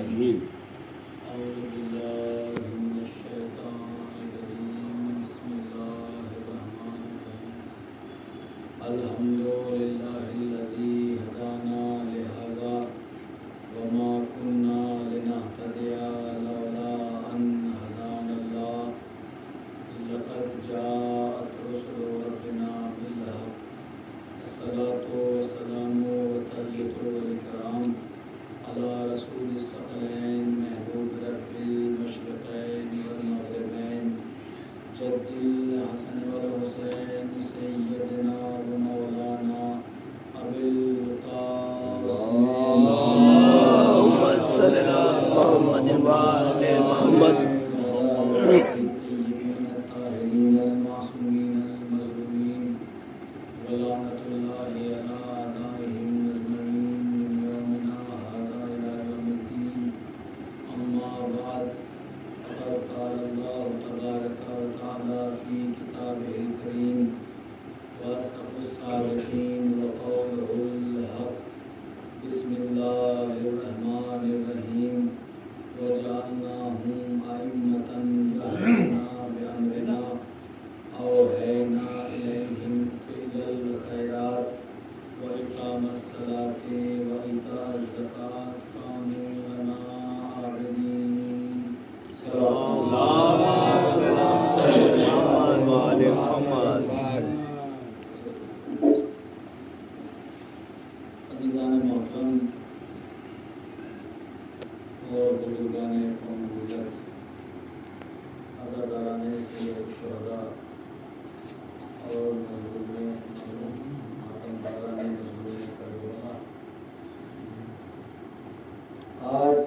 آمین۔ اعوذ باللہ من الشیطان الرجیم، بسم اللہ الرحمن الرحیم۔ الحمدللہ الذی ہدانا لہذا وما كنا لنهتدي لولا ان هدانا اللہ، لقد جاءت رسل ربنا بالحق، الصلاة والسلام وتحیۃ والاکرام علی رسول الثقلین محبوب رب المشرقین والمغربین جد الحسن والحسین سیدنا و مولانا ابی القاسم اللهم صل علی محمد وآل محمد۔ الطیبین الطاہرین المعصومین المظلومین ولعنۃ اللہ علی اعدائہم اجمعین من یومنا ھذا الی یوم الدین، اما بعد، فقد قال اللہ تبارک و تعالی فی کتابہ الکریم واصدق الصادقین وقولہ الحق، بسم اللہ الرحمن الرحیم، وجعلناہم ائمۃ یہدون بامرنا اوحینا الیہم فعل الخیرات واقام الصلاۃ وایتاء الزکوٰۃ کانوا لنا عابدین۔ عزیزان محترم اور بزرگان قوم ملت، عزاداران سید شہداء اور مظلوم ماتم باران مظلوم کربلا، آج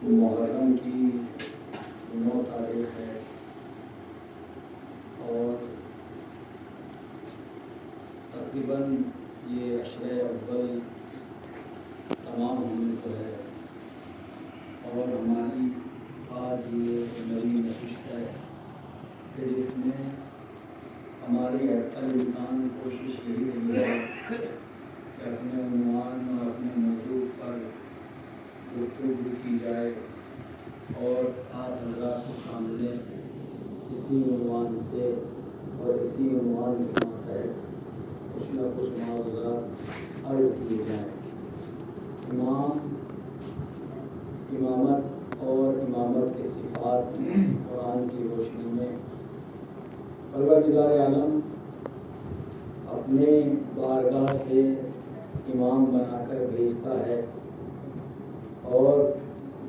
محرم کی 9 تاریخ ہے اور تقریباً یہ عشرہ اول تمام ہونے کو ہے، اور ہماری آج یہ نئی نشست ہے کہ جس میں ہماری اٹل امکان کوشش یہی رہی ہے کہ اپنے عنوان اور اپنے موضوع پر گفتگو کی جائے اور آپ حضرات کے سامنے اسی عنوان سے اور اسی عنوان کے ماتحت کچھ نہ کچھ معاوضات عرض کیے جائیں۔ امامت اور امامت کے صفات قرآن کی روشنی میں پروردگار عالم اپنے بارگاہ سے امام بنا کر بھیجتا ہے، اور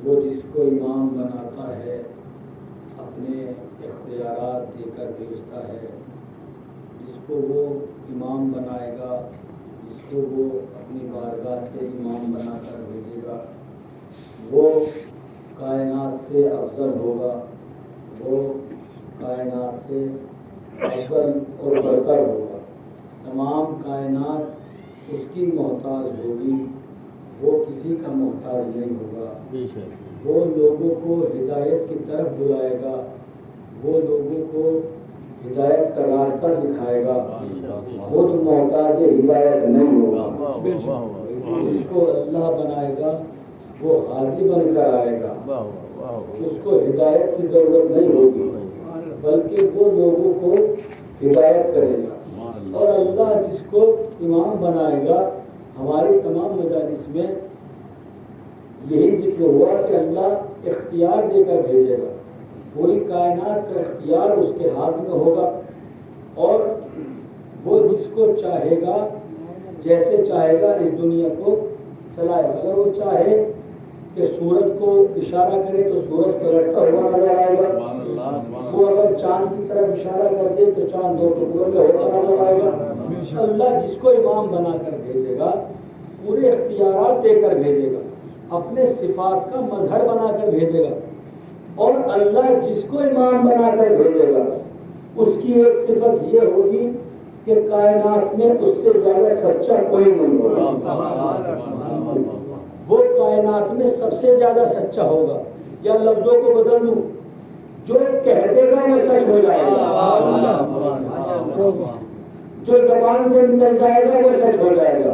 وہ جس کو امام بناتا ہے اپنے اختیارات دے کر بھیجتا ہے۔ جس کو وہ امام بنائے گا، جس کو وہ اپنی بارگاہ سے امام بنا کر بھیجے گا، وہ کائنات سے افضل ہوگا، وہ کائنات سے افضل اور برتر ہوگا۔ تمام کائنات اس کی محتاج ہوگی، وہ کسی کا محتاج نہیں ہوگا۔ وہ لوگوں کو ہدایت کی طرف بلائے گا، وہ لوگوں کو ہدایت کا راستہ دکھائے گا، خود محتاج ہدایت نہیں ہوگا۔ جس کو اللہ بنائے گا وہ ہادی بن کر آئے گا، اس کو ہدایت کی ضرورت نہیں ہوگی، بلکہ وہ لوگوں کو ہدایت کرے گا۔ اور اللہ جس کو امام بنائے گا، ہماری تمام مجالس میں یہی ذکر ہوا کہ اللہ اختیار دے کر بھیجے گا، پوری کائنات کا اختیار اس کے ہاتھ میں ہوگا، اور وہ جس کو چاہے گا جیسے چاہے گا اس دنیا کو چلائے گا۔ اگر وہ چاہے کہ سورج کو اشارہ کرے تو سورج پلٹتا ہوا نظر آئے گا، وہ اگر چاند کی طرف اشارہ کر دے تو چاند 2 ٹکڑوں میں ہوتا نظر آئے گا۔ اللہ جس کو امام بنا کر بھیجے گا، پورے اختیارات دے کر بھیجے گا، اپنے صفات کا مظہر بنا کر بھیجے گا۔ اور اللہ جس کو امام بنا کر بھیجے گا، اس کی ایک صفت یہ ہوگی کہ کائنات میں اس سے زیادہ سچا کوئی نہیں ہوگا، وہ کائنات میں سب سے زیادہ سچا ہوگا۔ یا لفظوں کو بدل دوں، جو کہہ دے گا وہ سچ ہو جائے گا، جو زبان سے نکل جائے گا وہ سچ ہو جائے گا۔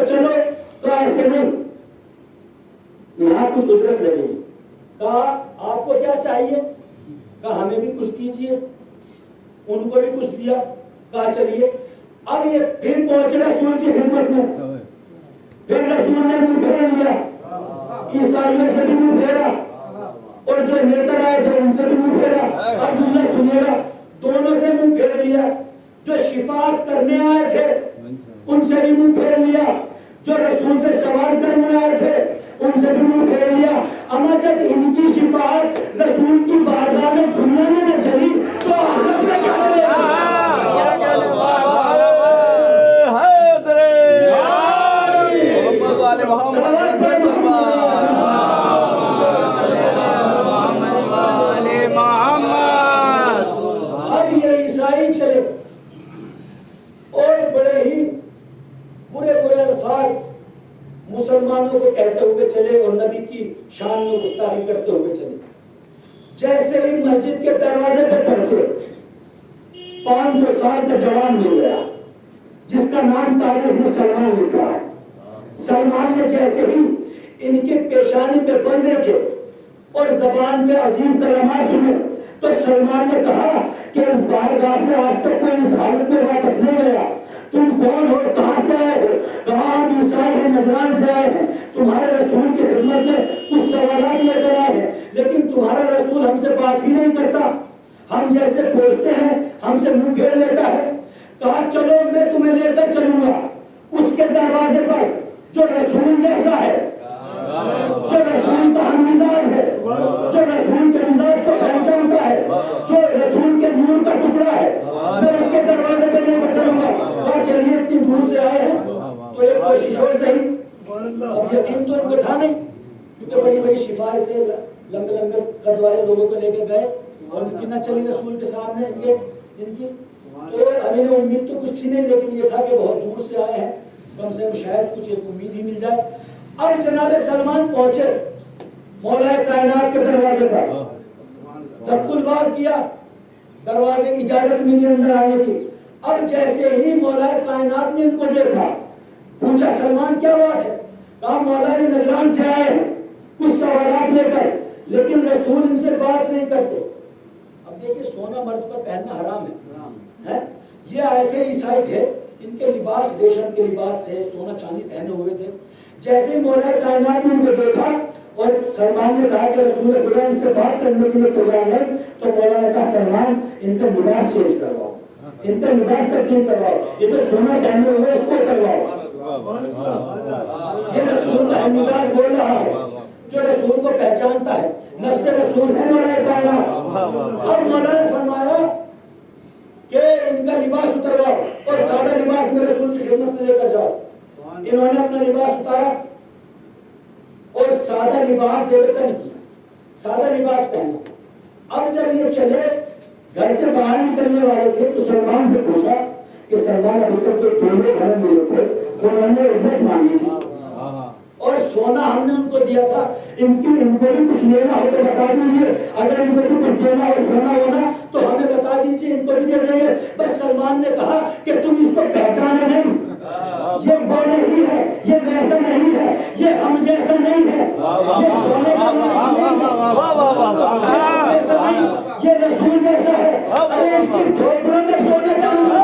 تو چلو، تو ایسے نہیں، یہاں کچھ اجرت لگے گی. کہا آپ کو کیا چاہیے؟ کہا ہمیں بھی کچھ دیجیے. ان کو بھی کچھ دیا. کہا چلیے. اب یہ پھر پہنچے رسول کی خدمت میں. پھر رسول نے منہ پھیر لیا، عیسائیوں سے بھی منہ پھیرا اور جو لے کر آئے تھے ان سے بھی منہ پھیرا. اب جملہ سنیے گا، دونوں سے منہ پھیر لیا. جو شفاعت کرنے آئے تھے ان سے بھی منہ پھیر لیا، جو رسول سے سوال کرنے آئے تھے ان سے بھی منہ پھیر لیا. اما جب ان کی شفاعت رسول کی بارگاہ میں دنیا میں نہ چلی تو آخرت میں کیا چلے گا؟ اب یہ عیسائی چلے اور بڑے ہی برے برے الفاظ مسلمانوں کو کہتے ہوئے چلے اور نبی کی شان میں گستاخی کرتے ہوئے چلے. جیسے ہی مسجد کے دروازے پہ پہنچے 500 سال کا جوان مل گیا جس کا نام تاریخ میں سلمان لکھا ہے. سلمان نے جیسے ہی ان کے پیشانی پہ بل دیکھے اور زبان پہ عجیب کلمات سنے تو سلمان نے کہا کہ اس بارگاہ سے آج تک کوئی اس حالت میں واپس نہیں گیا. تم کون ہو؟ کہاں سے آئے ہو؟ کہاں ہم عیسائی ہیں، نجران سے آئے ہیں، تمہارے رسول کی خدمت میں کچھ سوالات لے کر آئے ہیں، لیکن تمہارا رسول ہم سے بات ہی نہیں کرتا، ہم جیسے پوچھتے ہیں ہم سے منہ پھیر لیتا ہے. کہا چلو میں تمہیں لے کر چلوں گا اس کے دروازے پر جو رسول جیسا ہے، جو رسول کا ہم مزاج ہے، جو رسول کے مزاج کو پہچانتا ہے، جو رسول کے نور کا ٹکڑا ہے، میں اس کے دروازے پہ لے کر چلوں گا. کہا چلیے اتنی دور سے آئے ہیں تو ایک کوشش اور صحیح. اب یقین تو ان کو تھا نہیں کیونکہ بڑی بڑی سفارشیں لمبے لمبے قد والے لوگوں کو لے کے گئے اور ان کی نہ چلی رسول کے سامنے ان کی. تو ابھی نے امید تو کچھ تھی نہیں، لیکن یہ تھا کہ بہت دور سے آئے ہیں، کم سے کم شاید کچھ ایک امید ہی مل جائے. اب جناب سلمان پہنچے مولا کائنات کے دروازے پر، دق الباب کیا، دروازے کی اجازت ملی اندر آنے کی. اب جیسے ہی مولا کائنات نے ان کو دیکھا پوچھا سلمان کیا بات ہے؟ کہا مولا نجران سے آئے ہیں کچھ سوالات لے کر، لیکن رسول ان سے بات نہیں کرتے. اب دیکھیں سونا مرد پر پہننا حرام ہے. یہ آئے تھے عیسائی تھے، ان کے لباس ریشم کے لباس تھے، سونا چاندی پہنے ہوئے تھے. جیسے مولا کائنات نے ان کو دیکھا اور سلمان نے کہا کہ رسول خدا ان سے بات کرنے کے لیے تیار ہے، تو مولا نے کہا سلمان ان کا لباس چینج کرواؤ، ان کا لباس تبدیل کرواؤ، یہ جو سونا پہنے ہوئے اس کو کرواؤ. یہ رسول کا مزاج بول رہا ہے، جو رسول کو پہچانتا ہے، نفس رسول ہے مولا کائنات. اور مولا نے فرمایا کہ ان کا لباس اترواؤ اور سادہ لباس میں رسول کی خدمت میں لے کر جاؤ. انہوں نے اپنا لباس اتارا اور سادہ لباس کیا، سادہ لباس پہنا. اب جب یہ چلے گھر سے باہر نکلنے والے تھے تو سلمان سے پوچھا کہ سلمان ابھی تک جو دونوں گھر ملے تھے انہوں نے اجرت مانگی تھی اور سونا ہم نے ان کو دیا تھا، ان کو بھی کچھ لینا ہو تو بتا دیجیے، اگر ان کو بھی کچھ دینا ہو سونا ہونا تو ہمیں بتا دیجیے، ان کو بھی دے دیں گے. بس سلمان نے کہا کہ تم اس کو پہچانے نہیں، یہ وہ نہیں ہے، یہ ویسا نہیں ہے، یہ ہم جیسا نہیں ہے، یہ سونے کا جیسا نہیں، یہ رسول جیسا ہے. ارے اس کی ٹھوکروں میں سونا چاندی.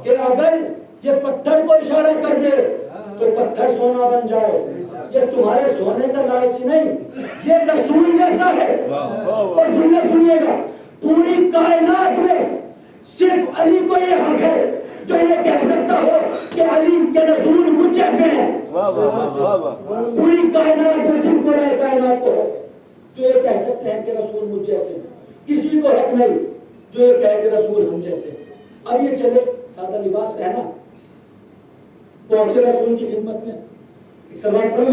کہ اگر یہ پتھر کو اشارہ کر دے تو پتھر سونا بن جائے. یہ تمہارے سونے کا لالچی نہیں، یہ رسول جیسا ہے. اور جملہ سنیے گا، پوری کائنات میں صرف علی کو یہ حق ہے جو یہ کہہ سکتا ہو کہ علی کے رسول مجھ جیسے ہیں. پوری کائنات میں صرف مولا کائنات کو ہے جو یہ کہہ سکتے ہیں کہ رسول مجھ جیسے ہیں. کسی کو حق نہیں جو یہ کہے کہ رسول ہم جیسے. اب یہ چلے سادہ لباس پہنا، پہنچے رسول کی خدمت میں. سلام پڑھو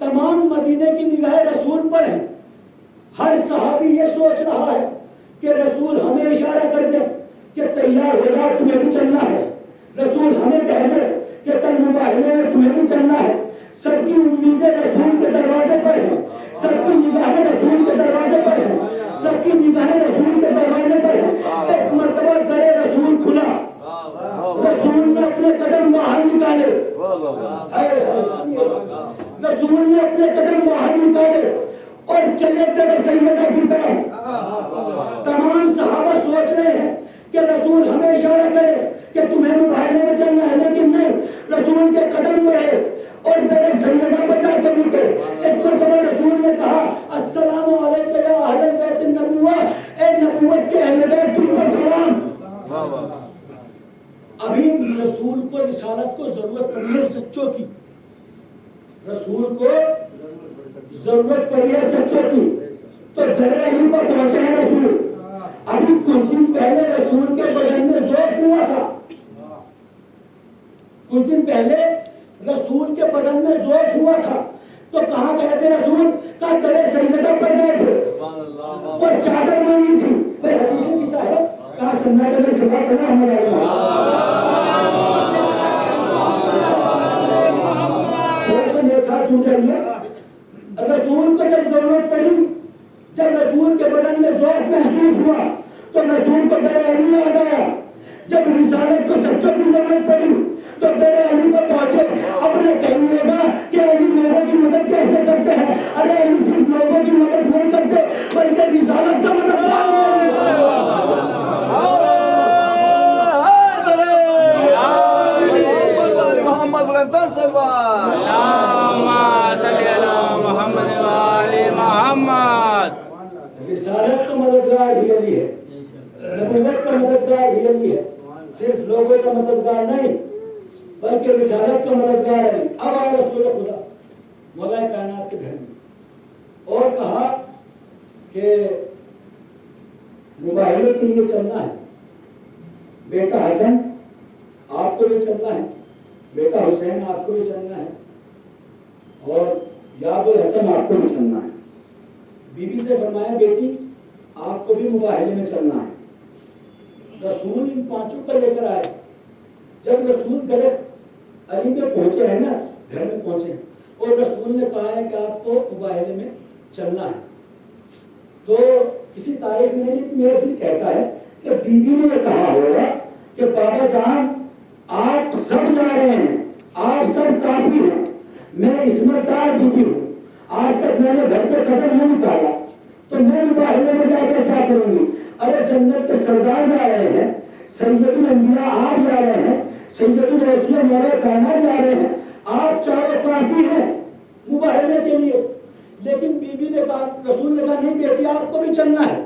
تمام مدینے کی نگاہ رسول پر ہے. ہر صحابی یہ سوچ رہا ہے کہ رسول ہمیں اشارہ کر دے کہ تیار ہو جاؤ تمہیں بھی چلنا ہے. رسول ہمیں کہہ دے کہ کل مباہلے میں تمہیں بھی چلنا ہے. سب کی امیدیں رسول کے دروازے پر ہیں. سب کی نگاہیں رسول کے دروازے پر ہیں. سب کی نگاہیں رسول کے دروازے پر ہیں. ایک مرتبہ در رسول کھلا. رسول نے اپنے قدم باہر نکالے. رسول نے اپنے قدم باہر نکالے اور چلے در سیدہ کی طرف. تمام صحابہ سوچ رہے ہیں کہ رسول ہمیں اشارہ کرے کہ تمہیں مباہلے میں چلنا ہے, لیکن نہیں. رسول کے قدم بڑھے اور در سیدہ بچا کر رکے. ایک مرتبہ رسول نے کہا السلام علیکم یا اہل بیت النبوہ, اے نبوت کے اہل بیت تم پر سلام. ابھی رسول کو رسالت کو ضرورت پڑی ہے سچوں کی. رسول کو ضرورت پڑی ہے سچوں کی. تو در علی پر پہنچے ہیں رسول. ابھی کچھ دن پہلے رسول کے بدن میں ضعف ہوا تھا. کچھ دن پہلے رسول کے بدن میں ضعف ہوا تھا. تو کہاں گئے تھے رسول؟ کہاں در سیدہ پر گئے تھے اور چادر مانگی تھی. بھائی حدیث قصہ ہے. کہاں سناٹے میں سبا کرنا ہمارا رسول کو جب ضرورت پڑی, جب رسول کے بدن میں ضعف محسوس ہوا تو رسول کو در علی یاد آیا. جب رسالت کو سچوں کی ضرورت پڑی تو در علی پر پہنچے. اپنے کہیے گا کہ علی لوگوں کی مدد کیسے کرتے ہیں. ارے علی صرف لوگوں کی مدد نہیں کرتے بلکہ رسالت کا مدد رسالت کا مددگار ہی علی ہے. نبوت کا مددگار ہی علی ہے. صرف لوگوں کا مددگار نہیں بلکہ رسالت کا مددگار علی. اب آئے رسول خدا مولا کائنات کے گھر میں اور کہا کہ مباہلے کے لیے چلنا ہے. بیٹا حسن آپ کو بھی چلنا ہے, بیٹا حسین آپ کو بھی چلنا ہے, اور یاد الحسن آپ کو بھی چلنا ہے. بی بی سے فرمایا بیٹی آپ کو بھی مباہلے میں چلنا ہے. رسول ان پانچوں کا لے کر آئے. جب رسول در علی میں پہنچے ہیں نا, گھر میں پہنچے ہیں, اور رسول نے کہا ہے کہ آپ کو مباہلے میں چلنا ہے, تو کسی تاریخ میں نہیں, میرا دل کہتا ہے کہ بی بی نے کہا ہوگا کہ بابا جان آپ سب جا رہے ہیں, آپ سب کافی ہیں, میں عصمت دار بی بی ہوں, آج تک میں نے گھر سے قدم نہیں نکالا, تو میں مباہلے میں جا کر کیا کروں گی. ارے جنت کے سردار جا رہے ہیں, سید الانبیاء آپ جا رہے ہیں, سید الاولیاء مولا کائنات جا رہے ہیں, آپ چاروں کافی ہیں مباہلے کے لیے. لیکن بی بی نے کہا, رسول نے کہا نہیں بیٹی آپ کو بھی چلنا ہے.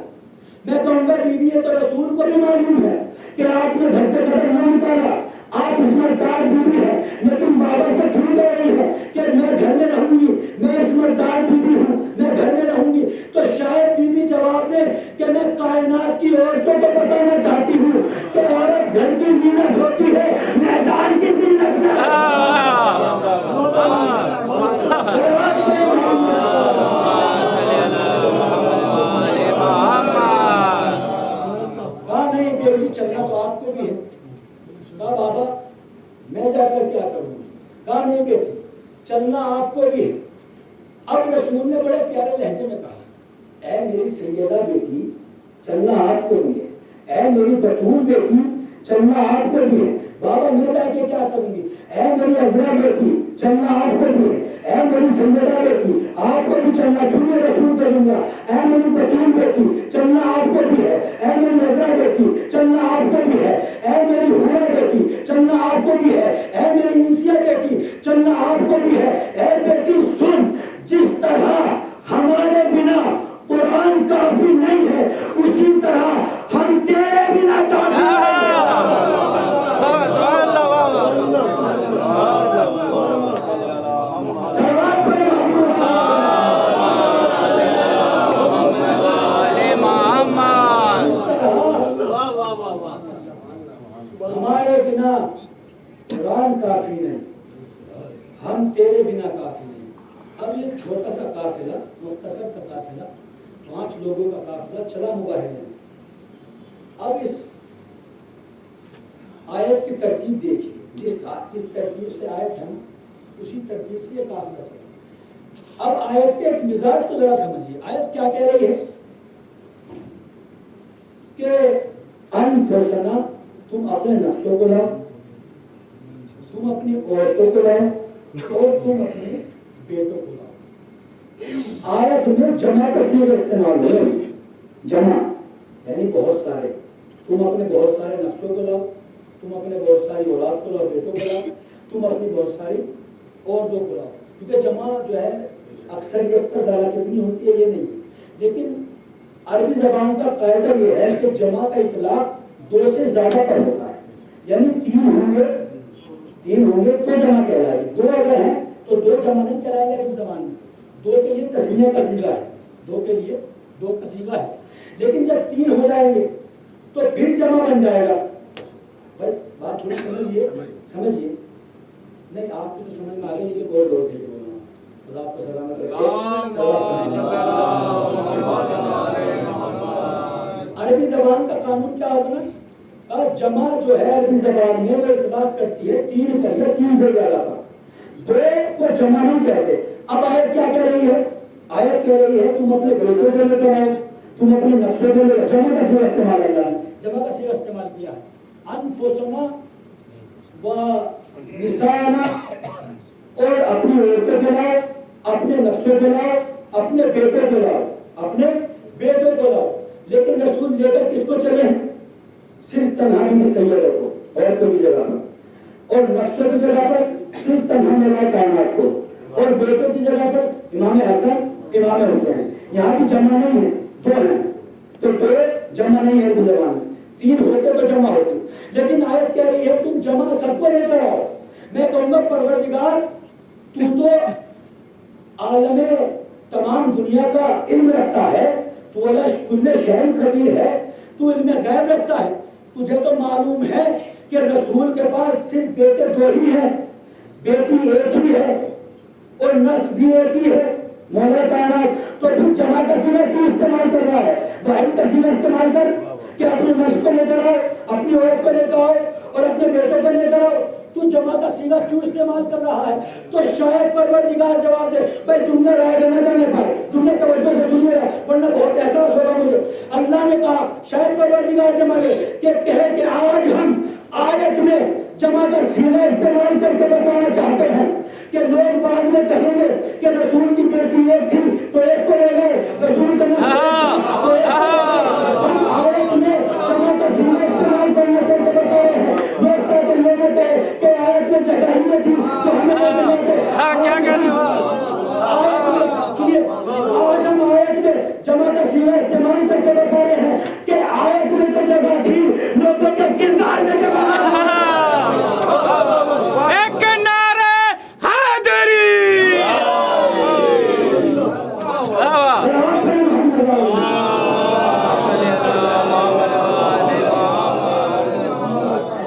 میں کہوں گا بی بی ہے تو رسول کو بھی معلوم ہے کہ آپ نے گھر سے قدم نہیں نکالا, آپ عصمت دار بیوی ہے, لیکن بابا سے جھوٹ ہو رہی ہے کہ میں گھر میں رہوں گی, میں عصمت دار بیوی ہوں, میں گھر میں رہوں گی. تو شاید بیوی جواب دے کہ میں کائنات کی عورتوں کو بتانا چاہتی ہوں کہ عورت گھر کی زینت ہوتی ہے, میدان کی زینت نہ. کہا نہیں بیٹی چلنا تو آپ کو بھی ہے. کہا بابا میں جا کر کیا کروں گی. کہا نہیں بیٹی چلنا آپ کو بھی ہے. اب رسول نے بڑے پیارے لہجے میں کہا اے میری سیدہ بیٹی چلنا آپ کو بھی ہے, اے میری بطول بیٹی چلنا آپ کو بھی ہے. بابا میں جا کے کیا کروں گی. اے میری عذرا بیٹی چلنا آپ کو بھی ہے, اے میری سیدہ بیٹی آپ کو بھی چلنا. سنیے رسول کہوں گا, اے میری بطول بیٹی چلنا آپ کو بھی ہے, اے میری عذرا بیٹی چلنا آپ کو بھی ہے, اے میری حورا بیٹی چلنا آپ کو بھی ہے, اے میری انسیہ بیٹی چلنا آپ کو بھی ہے. اے بیٹی سن, جس طرح ہمارے بنا قرآن کافی نہیں ہے اسی طرح ہم تیرے بنا کافی نہیں. ہمارے بنا قرآن کافی نہیں, ہم تیرے بنا کافی نہیں. اب یہ چھوٹا سا قافلہ، مختصر سا قافلہ، 5 لوگوں کا قافلہ چلا مباہلے میں. اب اس آیت کی ترتیب دیکھیے، جس ترتیب سے آیت ہے اسی ترتیب سے یہ قافلہ چلا. اب آیت کے ایک مزاج کو ذرا سمجھیے. آیت کیا کہہ رہی ہے کہ انفسنا، تم اپنے نفسوں کو لاؤ، تم اپنی عورتوں کو لاؤ، اور تم اپنے بیٹوں کو لاؤ. آیت میں جمع کا صیغہ استعمال ہو، جمع یعنی بہت سارے. تم اپنے بہت سارے نفسوں کو لاؤ، تم اپنے بہت ساری اولاد کو لاؤ، بیٹوں کو لاؤ، تم اپنی بہت ساری عورتوں کو لاؤ. کیونکہ جمع جو ہے اکثریت پر دالا کتنی ہوتی ہے یہ نہیں، لیکن عربی زبان کا قاعدہ یہ ہے کہ جمع کا اطلاق 2 سے زیادہ پر ہوتا ہے. یعنی 3 ہوں گے تو جمع کہلائے گی. 2 اگر ہیں تو 2 جمع نہیں کہلائے گا عربی زبان میں. 2 کے لیے تسنیہ کا صیغہ ہے، 2 کے لیے 2 کا صیغہ ہے. لیکن جب 3 ہو جائیں گے تو پھر جمع بن جائے گا. بھائی بات تھوڑی سمجھیے. نہیں آپ کو تو سمجھ میں آ گئی کہ بہت لوگ ہیں. خدا آپ کو سلامت رکھے. عربی زبان کا قانون کیا ہوگا نا، جمع جو ہے عربی زبان میں وہ اطلاق کرتی ہے 3 پر یا 3 سے زیادہ پر. 2 کو جمع نہیں کہتے. اب آیت کیا کہہ رہی ہے؟ آیت کہہ رہی ہے تم اپنے بیٹوں کو لے کر آؤ، تم اپنے نفسوں کو لے. جمع کا صیغہ استعمال اللہ نے جمع کا صیغہ استعمال کیا ہے. انفسنا و نسانا، اور اپنی عورتوں کو لاؤ، اپنے نفسوں کو لاؤ، اپنے بیٹوں کو لاؤ، اپنے بیٹوں کو لاؤ. لیکن رسول لے کر کس کو چلے ہیں؟ صرف تنہائی میں سیدہ کو، عورتوں کی جگہ پر، اور نفسوں کی جگہ پر صرف تنہا مولا کائنات کو، اور بیٹوں کی جگہ پر امام حسن، امام حسین. یہاں بھی جمع نہیں ہے، 2 ہیں تو 2 جمع نہیں ہے اردو زبان میں. 3 ہوتے تو جمع ہوتے. لیکن آیت کہہ رہی ہے تم جمع سب کو لے کر آؤ. میں کہوں گا پروردگار تو عالم تمام دنیا کا علم رکھتا ہے، تو کل شیء قدیر ہے، تو علم غیب رکھتا ہے. تجھے تو معلوم ہے کہ رسول کے پاس صرف بیٹے 2 ہی ہیں، بیٹی 1 ہی ہے، اور نسل بھی 1 ہی ہے. مولا کائنات تو پھر جمع کا صیغہ کیوں استعمال کر رہا ہے؟ واحد کا صیغہ استعمال کر کہ اپنے نسل کو لے کر آؤ، اپنی عورت کو لے کر آؤ، اور اپنے بیٹوں کو لے کر آؤ. تو جمع کا صیغہ کیوں استعمال کر رہا ہے؟ تو شاید پروردگار جواب دے. بھائی جملہ رائے گا نہ جانے پائے، جملہ توجہ سے سنیے گا ورنہ بہت احساس ہوگا مجھے. اللہ نے کہا شاید پروردگار جمع دے کہ کہے کہ آج ہم آیت میں جمع کا صیغہ استعمال کر کے بتانا چاہتے ہیں کہ لوگ بعد میں کہیں گے کہ رسول کی بیٹی 1 تھی تو 1 کو لے گئے، رسول کا آیت میں جمع کا صیغہ استعمال کرنے کر کے بتا رہے ہیں. لوگ کہتے لوگوں کہ آیت میں جگہ ہی نہیں تھی جو ہمیں آیت میں سنیے. آج ہم آیت میں جمع کا صیغہ استعمال کر کے بتا رہے ہیں کہ آیت میں تو جگہ تھی، لوگوں کے کردار میں جگہ ایک نعرہ حیدری.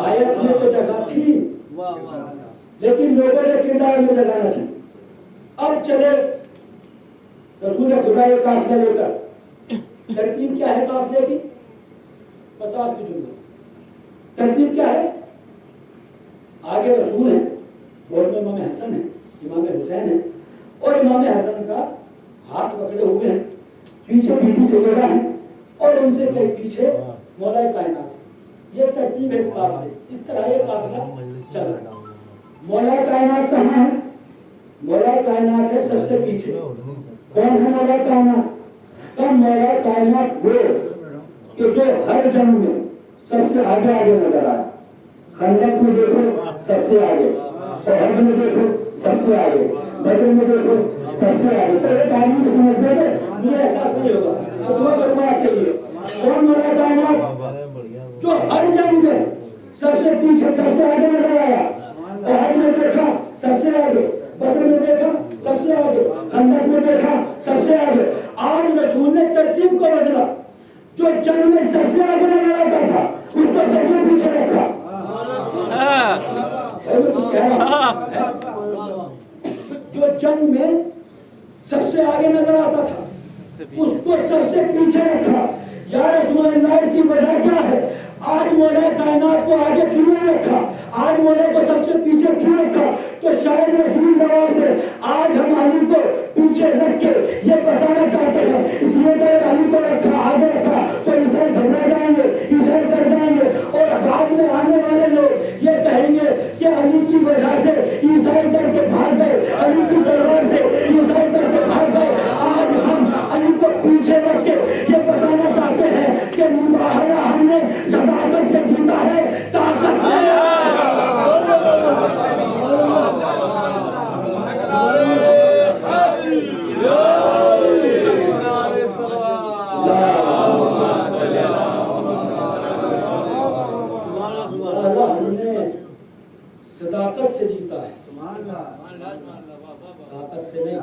آیت میں تو جگہ تھی لیکن لوگوں نے کردار میں جگہ نہ تھی. اب چلے رسول خدا یہ قافلہ لے کر. ترتیب کیا ہے قافلے کی؟ بس آخری جملہ. ترتیب کیا ہے؟ آگے رسول ہیں، گود میں امام حسن ہیں، امام حسین ہیں، اور امام حسن کا ہاتھ پکڑے ہوئے ہیں، پیچھے بی بی سیدہ ہیں، اور ان سے کئی پیچھے مولا کائنات. یہ ترتیب ہے اس قافلے. اس طرح یہ قافلہ چلا. مولا کائنات کہاں ہے؟ مولا کائنات ہے سب سے پیچھے. کون ہے مولا کائنات؟ مولا کائنات وہ کہ جو ہر جنگ میں سب سے آگے آگے نظر آئے. خندق میں دیکھو سب سے آگے، شہد میں دیکھو سب سے آگے، بدر میں دیکھو سب سے آگے. تو یہ قانون کو سمجھتے ہیں مجھے احساس نہیں ہوگا تو دعا کروں آپ کے لیے. کون مولا کائنات؟ جو ہر جنگ میں سب سے پیچھے سب سے آگے نظر آیا. شہد میں دیکھا سب سے آگے، بدر میں دیکھا سب سے آگے، خندق میں دیکھا سب سے آگے. آج رسول نے ترتیب کو بدلا. جو جنگ میں سب سے آگے نظر آتا تھا اس کو سب سے پیچھے رکھا. جو جنگ میں سب سے آگے نظر آتا تھا، اس کو سب سے پیچھے رکھا. یا رسول اللہ اس کی وجہ کیا ہے؟ آج مولا کائنات کو آگے کیوں رکھا؟ آج مولا کو سب سے پیچھے کیوں رکھا؟ تو شاید رسول جواب دے آج ہم علی کو پیچھے رکھ کے یہ بتانا چاہتے ہیں، اس لیے کہ علی کو رکھا آگے رکھا تو عیسائی گھبرا جائیں گے، عیسائی ڈر جائیں گے، اور بعد میں آنے والے لوگ یہ کہیں گے کہ علی کی وجہ سے عیسائی ڈر کے بھاگ گئے، علی کی تلوار سے عیسائی ڈر کے بھاگ گئے. آج ہم علی کو پیچھے رکھ کے یہ بتانا چاہتے ہیں کہ مباہلہ ہم نے صداقت سے جیتا ہے، طاقت سے. صداقت سے جیتا ہے، طاقت سے نہیں،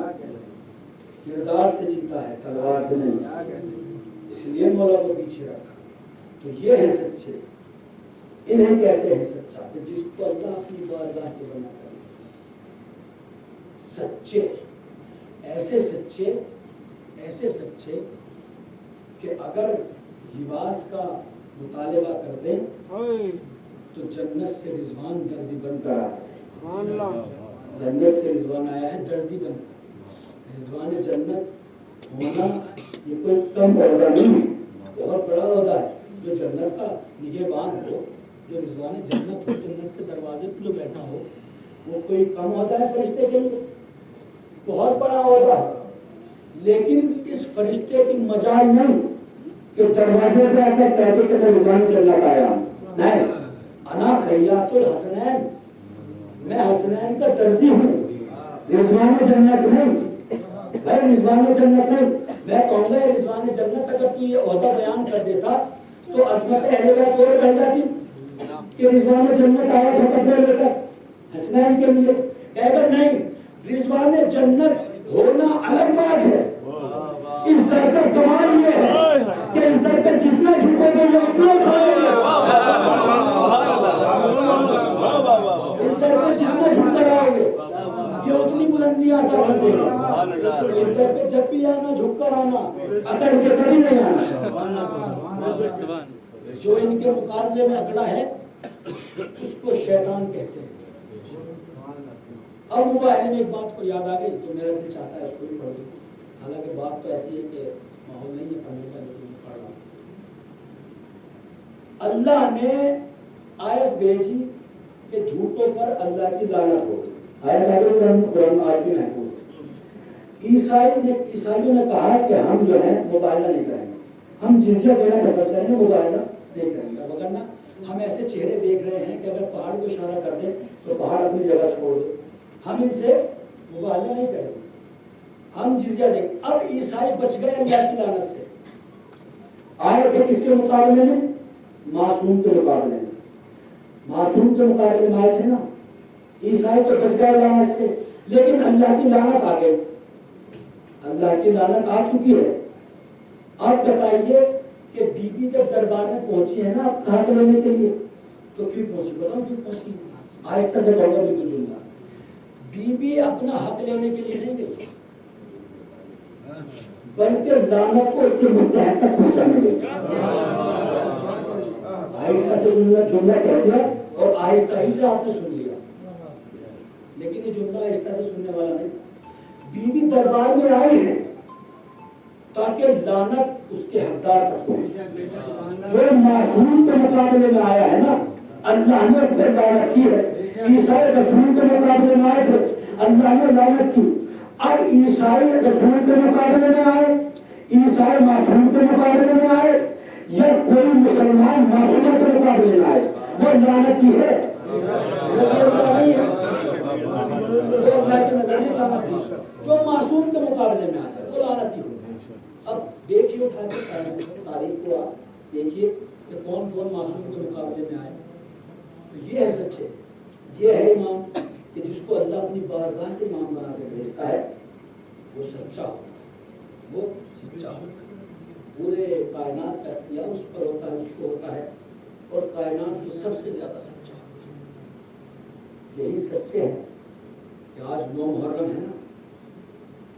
کردار سے جیتا ہے، تلوار سے نہیں. اس لیے مولا کو پیچھے رکھا. تو یہ ہے سچے، انہیں کہتے ہیں سچا، کہ جس کو اللہ اپنی بارگاہ سے بنا کر. سچے ایسے سچے کہ اگر لباس کا مطالبہ کر دیں تو جنت سے رضوان درزی بن کر آیا. جنت سے رضوان آیا ہے درزی بن کر. رضوان جنت ہونا یہ کوئی کم عہدہ نہیں، بہت بڑا عہدہ ہے. جو جنت کا نگہبان ہو، جو رضوان جنت ہو، جنت کے دروازے پہ جو بیٹھا ہو، وہ کوئی کم عہدہ ہے فرشتے کے لیے؟ بہت بڑا عہدہ ہے. لیکن اس فرشتے کی مجال نہیں کہ دروازے پہ آ کر کہتے کہ میں رضوان جنت آیا ہوں. نہیں، انا خیاط الحسنین، میں حسنین کا درزی ہوں، رضوان جنت نہیں. بھائی رضوان جنت نہیں، میں کہوں گا رضوان جنت اگر تو یہ عہدہ بیان کر دیتا تو عظمت اہل بیت اور بڑھ جاتی کہ رضوان جنت آیا تھا قبر لے کر حسنین کے لیے. کہے گا نہیں، رضوان جنت ہونا الگ بات ہے. اس در کا کمال یہ ہے کہ اس در پہ جتنا جھکو گے یہ اتنا اٹھا دیں گے. اس در پہ جتنا جھک کر آؤ گے یہ اتنی بلندی عطا کر دے گا. اس در پہ جب بھی آنا جھک کر آنا، اکڑ کے کبھی نہیں آنا. جو ان کے مقابلے میں اکڑا ہے اس کو شیطان کہتے ہیں. اب مباحثے میں ایک بات کو یاد آ گئی تو میرا دل چاہتا ہے اس کو بھی پڑھ دوں. حالانکہ بات تو ایسی ہے کہ ماحول نہیں ہے پڑھنے کا، لیکن پڑھ رہا ہوں. اللہ نے آیت بھیجی کہ جھوٹوں پر اللہ کی لعنت ہو. قرآن آیت کی محفوظ. عیسائیوں نے کہا کہ ہم جو ہے مباہلہ نہیں کریں گے، ہم جزیہ دینا پسند کریں گے، مباہلہ نہیں کریں گے. وگرنہ ہم ایسے چہرے دیکھ رہے ہیں کہ اگر پہاڑ کو اشارہ کر دیں تو پہاڑ اپنی جگہ چھوڑ دے، ہم ان سے مباہلہ نہیں کریں گے، ہم جزیہ دیں گے. اب عیسائی بچ گئے اللہ کی لعنت سے. آئے تھے کس کے مقابلے میں؟ معصوم کے مقابلے میں. معصوم کے مقابلے میں آئے تھے نا. عیسائی تو بچ گئے لعنت سے، لیکن اللہ کی لعنت آ گئی. اللہ کی لعنت آ چکی ہے. اب بتائیے کہ بی بی جب دربار میں پہنچی ہے نا حق لینے کے لیے تو کیوں پہنچی؟ بتاؤ کیوں پہنچی؟ آہستہ سے کہوں گا بالکل جملہ. بی بی اپنا حق لینے کے لیے نہیں گئی، بلکہ لعنت کو اس کے مستحق تک پہنچانے گئی. آہستہ سے جملہ کہہ دیا اور آہستہ ہی سے آپ نے سن لیا، لیکن یہ جملہ آہستہ سے سننے والا نہیں تھا. بی بی دربار میں آئی ہے تاکہ لعنت اس کے حقدار تک پہنچے. جو معصوم کے مقابلے میں آیا ہے نا اللہ نے اس پہ لعنت کی ہے. عیسائی رسول کے مقابلے میں آئے تھے، اللہ نے لعنت کی. اب عیسائی رسول کے مقابلے میں آئے، عیسائی معصوم کے مقابلے میں آئے، یا کوئی مسلمان معصوم کے مقابلے میں آئے، وہ لعنتی ہے. جو معصوم کے مقابلے میں آ جائے وہ لعنتی ہو. اب دیکھیے اٹھا کے تاریخ کو آپ دیکھیے کہ کون کون معصوم کے مقابلے میں آئے. تو یہ ہے سچے، یہ ہے امام کہ جس کو اللہ اپنی بارگاہ سے امام بنا کے بھیجتا ہے وہ سچا ہوتا ہے، وہ سچا ہوتا ہے. پورے کائنات کا اختیار اس پر ہوتا ہے، اس کو ہوتا ہے، اور کائنات میں سب سے زیادہ سچا ہوتا ہے. یہی سچے ہیں کہ آج 9 محرم ہے نا،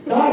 7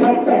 72।